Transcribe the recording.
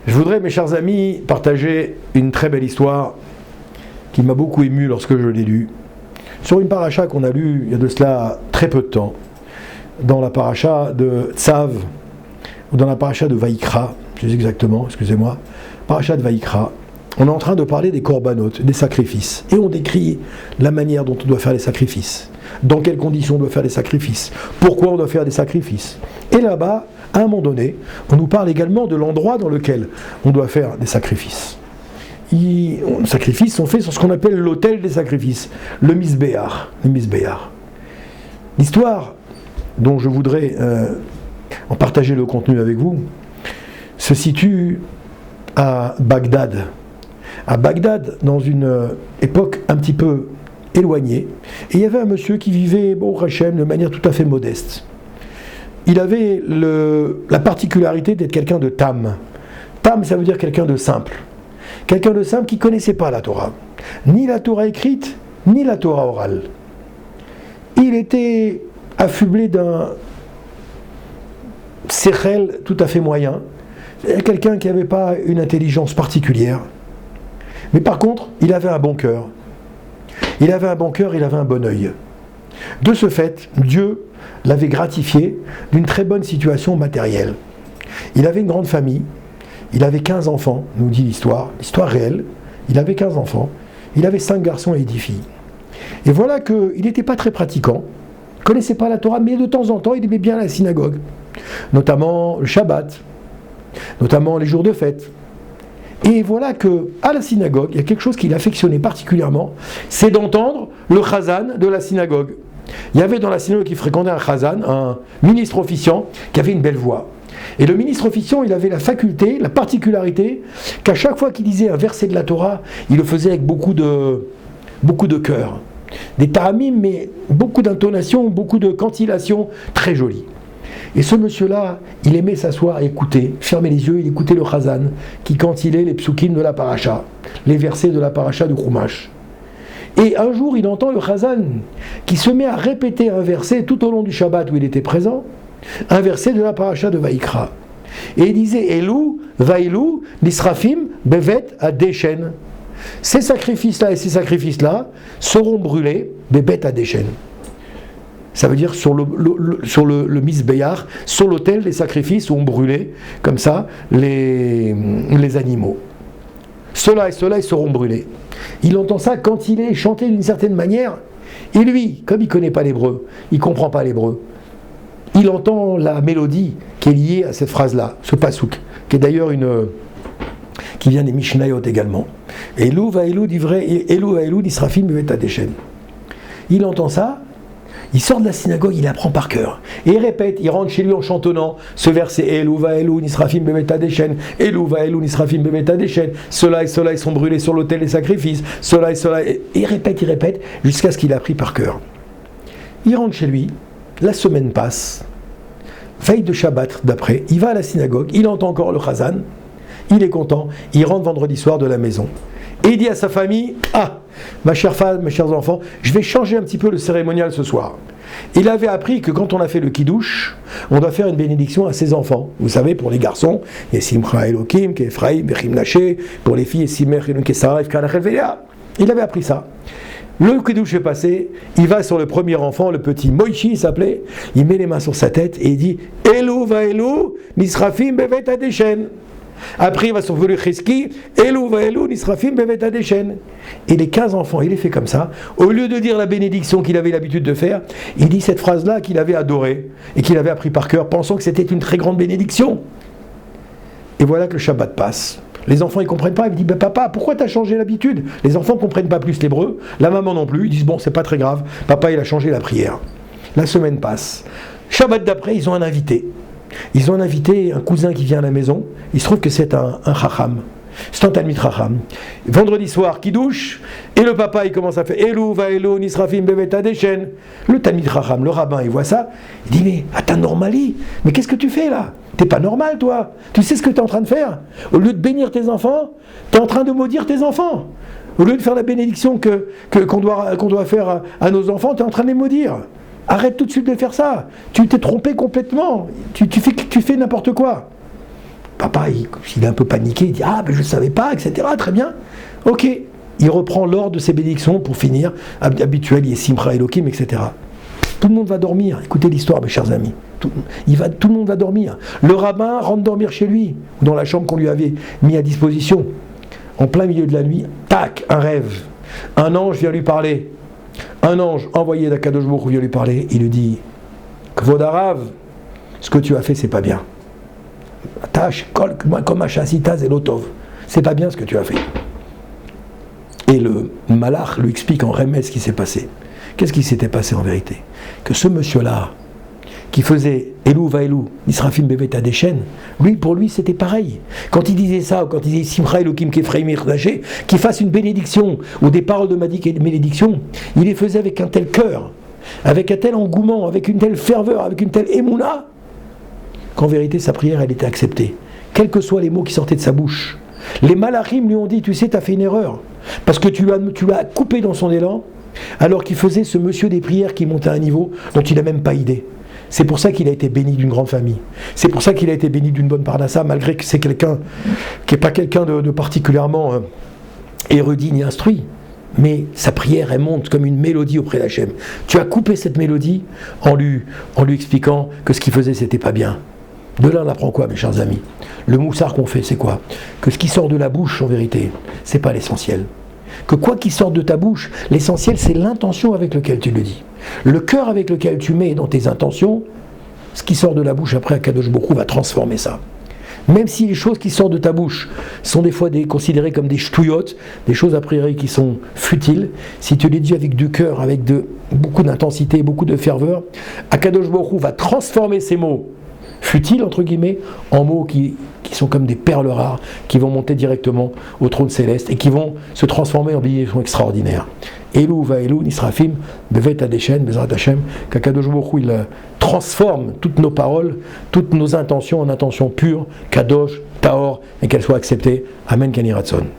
Je voudrais, mes chers amis, partager une très belle histoire qui m'a beaucoup ému lorsque je l'ai lue, sur une paracha qu'on a lue il y a de cela très peu de temps, dans la paracha de Tzav, ou dans la paracha de Vaïkra, plus exactement, excusez-moi, paracha de Vaïkra. On est en train de parler des corbanotes, des sacrifices, et on décrit la manière dont on doit faire les sacrifices, dans quelles conditions on doit faire les sacrifices, pourquoi on doit faire des sacrifices. Et là-bas, à un moment donné, on nous parle également de l'endroit dans lequel on doit faire des sacrifices. Les sacrifices sont faits sur ce qu'on appelle l'autel des sacrifices, le misbéar. L'histoire dont je voudrais en partager le contenu avec vous se situe à Bagdad. À Bagdad, dans une époque un petit peu éloignée, et il y avait un monsieur qui vivait, Hachem, de manière tout à fait modeste. Il avait la particularité d'être quelqu'un de tam. Tam, ça veut dire quelqu'un de simple. Quelqu'un de simple qui ne connaissait pas la Torah. Ni la Torah écrite, ni la Torah orale. Il était affublé d'un sechel tout à fait moyen. Quelqu'un qui n'avait pas une intelligence particulière. Mais par contre, il avait un bon cœur. Il avait un bon cœur, il avait un bon œil. De ce fait, Dieu l'avait gratifié d'une très bonne situation matérielle. Il avait une grande famille, il avait 15 enfants, nous dit l'histoire réelle, il avait 15 enfants, il avait 5 garçons et 10 filles. Et voilà qu'il n'était pas très pratiquant, il ne connaissait pas la Torah, mais de temps en temps il aimait bien la synagogue, notamment le Shabbat, notamment les jours de fête. Et voilà qu'à la synagogue, il y a quelque chose qu'il affectionnait particulièrement, c'est d'entendre le chazan de la synagogue. Il y avait dans la synagogue qui fréquentait un chazan, un ministre officiant, qui avait une belle voix. Et le ministre officiant, il avait la faculté, la particularité, qu'à chaque fois qu'il disait un verset de la Torah, il le faisait avec beaucoup de cœur. Des ta'amim, mais beaucoup d'intonations, beaucoup de cantillations, très jolies. Et ce monsieur-là, il aimait s'asseoir et écouter, fermer les yeux, il écoutait le chazan, qui cantillait les psukim de la paracha, les versets de la paracha du Chumash. Et un jour, il entend le chazan qui se met à répéter un verset tout au long du Shabbat où il était présent, un verset de la paracha de Vaïkra. Et il disait « Elou, Vaïlou, Nisrafim, Bevet, Adeshen » Ces sacrifices-là et ces sacrifices-là seront brûlés, Bevet, Adeshen. Ça veut dire sur le misbéar, sur l'autel des sacrifices où on brûlait, comme ça, les animaux. Ceux-là et ceux-là, ils seront brûlés. Il entend ça quand il est chanté d'une certaine manière, et lui, comme il ne connaît pas l'hébreu, il ne comprend pas l'hébreu, il entend la mélodie qui est liée à cette phrase-là, ce pasouk, qui est d'ailleurs qui vient des Mishnayot également. Elou vaelou divrei, Elou vaelou nisrafim bevet adeshen. Il entend ça, il sort de la synagogue, il apprend par cœur. Et il répète, il rentre chez lui en chantonnant ce verset Elou vaelou nisrafim bevet adeshen, Elou vaelou nisrafim bevet adeshen. Ceux-là et ceux-là, ils sont brûlés sur l'autel des sacrifices. Ceux-là et ceux-là. Et il répète, jusqu'à ce qu'il a appris par cœur. Il rentre chez lui, la semaine passe, veille de Shabbat d'après, il va à la synagogue, il entend encore le chazan, il est content, il rentre vendredi soir de la maison. Et il dit à sa famille, ma chère femme, mes chers enfants, je vais changer un petit peu le cérémonial ce soir. Il avait appris que quand on a fait le kiddush, on doit faire une bénédiction à ses enfants. Vous savez, pour les garçons, il y a Simcha Elokim, Kefraïm, Bechim Naché, pour les filles, Simer Elon Kesara, Efkanachel Velia. Il avait appris ça. Le kiddush est passé, il va sur le premier enfant, le petit Moïchi, il s'appelait, il met les mains sur sa tête et il dit Elou vaelou, Nisrafim bevet adeshen. Après, il va sur le Cheski, Elou vaelou, Nisrafim bevet adeshen. Et les 15 enfants, il les fait comme ça. Au lieu de dire la bénédiction qu'il avait l'habitude de faire, il dit cette phrase-là qu'il avait adorée et qu'il avait appris par cœur, pensant que c'était une très grande bénédiction. Et voilà que le Shabbat passe. Les enfants, ils ne comprennent pas. Ils me disent, papa, pourquoi tu as changé l'habitude? Les enfants ne comprennent pas plus l'hébreu. La maman non plus. Ils disent, bon, c'est pas très grave. Papa, il a changé la prière. La semaine passe. Shabbat d'après, ils ont un invité. Ils ont un invité, un cousin qui vient à la maison. Il se trouve que c'est un chacham. C'est un talmid chacham. Vendredi soir, kiddush, et le papa, il commence à faire Elou, vaelou, nisrafim, bevet adeshen. Le talmid chacham, le rabbin, il voit ça. Il dit, mais attends, normali, mais qu'est-ce que tu fais là? T'es pas normal, toi. Tu sais ce que tu es en train de faire? Au lieu de bénir tes enfants, tu es en train de maudire tes enfants. Au lieu de faire la bénédiction qu'on doit faire à nos enfants, tu es en train de les maudire. Arrête tout de suite de faire ça. Tu t'es trompé complètement. Tu fais n'importe quoi. Papa, il est un peu paniqué, il dit ah ben je ne savais pas, etc. Très bien. Ok. Il reprend l'ordre de ses bénédictions pour finir. Habituel, il est Simcha Elohim, etc. Tout le monde va dormir. Écoutez l'histoire, mes chers amis. Tout le monde va dormir. Le rabbin rentre dormir chez lui, ou dans la chambre qu'on lui avait mis à disposition. En plein milieu de la nuit, tac, un rêve. Un ange vient lui parler. Un ange envoyé d'Akadosh Baruch Hu vient lui parler. Il lui dit Kvod Harav, ce que tu as fait, c'est pas bien. Tâche, comme Achasitaz et Lotov. C'est pas bien ce que tu as fait. Et le malach lui explique en remède ce qui s'est passé. Qu'est-ce qui s'était passé en vérité? Que ce monsieur-là, qui faisait Elou va Elou, Nisrafim Bevet Adeshen, pour lui c'était pareil. Quand il disait ça, ou quand il disait Simcha Elokim Kefraimir Daché, qu'il fasse une bénédiction, ou des paroles de bénédiction, il les faisait avec un tel cœur, avec un tel engouement, avec une telle ferveur, avec une telle émouna, qu'en vérité sa prière elle était acceptée. Quels que soient les mots qui sortaient de sa bouche. Les malachim lui ont dit, tu sais, tu as fait une erreur, parce que tu l'as coupé dans son élan, alors qu'il faisait ce monsieur des prières qui montait à un niveau dont il n'a même pas idée. C'est pour ça qu'il a été béni d'une grande famille. C'est pour ça qu'il a été béni d'une bonne parnassa, malgré que c'est quelqu'un qui n'est pas quelqu'un de particulièrement érudit ni instruit. Mais sa prière, elle monte comme une mélodie auprès d'Hachem. Tu as coupé cette mélodie en lui expliquant que ce qu'il faisait, c'était pas bien. De là, on apprend quoi, mes chers amis? Le moussard qu'on fait, c'est quoi? Que ce qui sort de la bouche, en vérité, c'est pas l'essentiel. Que quoi qu'il sorte de ta bouche, l'essentiel, c'est l'intention avec laquelle tu le dis. Le cœur avec lequel tu mets dans tes intentions, ce qui sort de la bouche après, Akadosh Baruch Hu va transformer ça. Même si les choses qui sortent de ta bouche sont des fois considérées comme des ch'touillottes, des choses a priori qui sont futiles, si tu les dis avec du cœur, avec beaucoup d'intensité, beaucoup de ferveur, Akadosh Baruch Hu va transformer ces mots futiles, entre guillemets, en mots qui sont comme des perles rares, qui vont monter directement au trône céleste et qui vont se transformer en bénédictions extraordinaires. Elou va Elou, Nisrafim, Bevet Adeshen, Bezrat Hashem, qu'Akadosh Baruch Hu, il transforme toutes nos paroles, toutes nos intentions en intentions pures, Kadosh, Tahor, et qu'elles soient acceptées. Amen, Kani Ratson.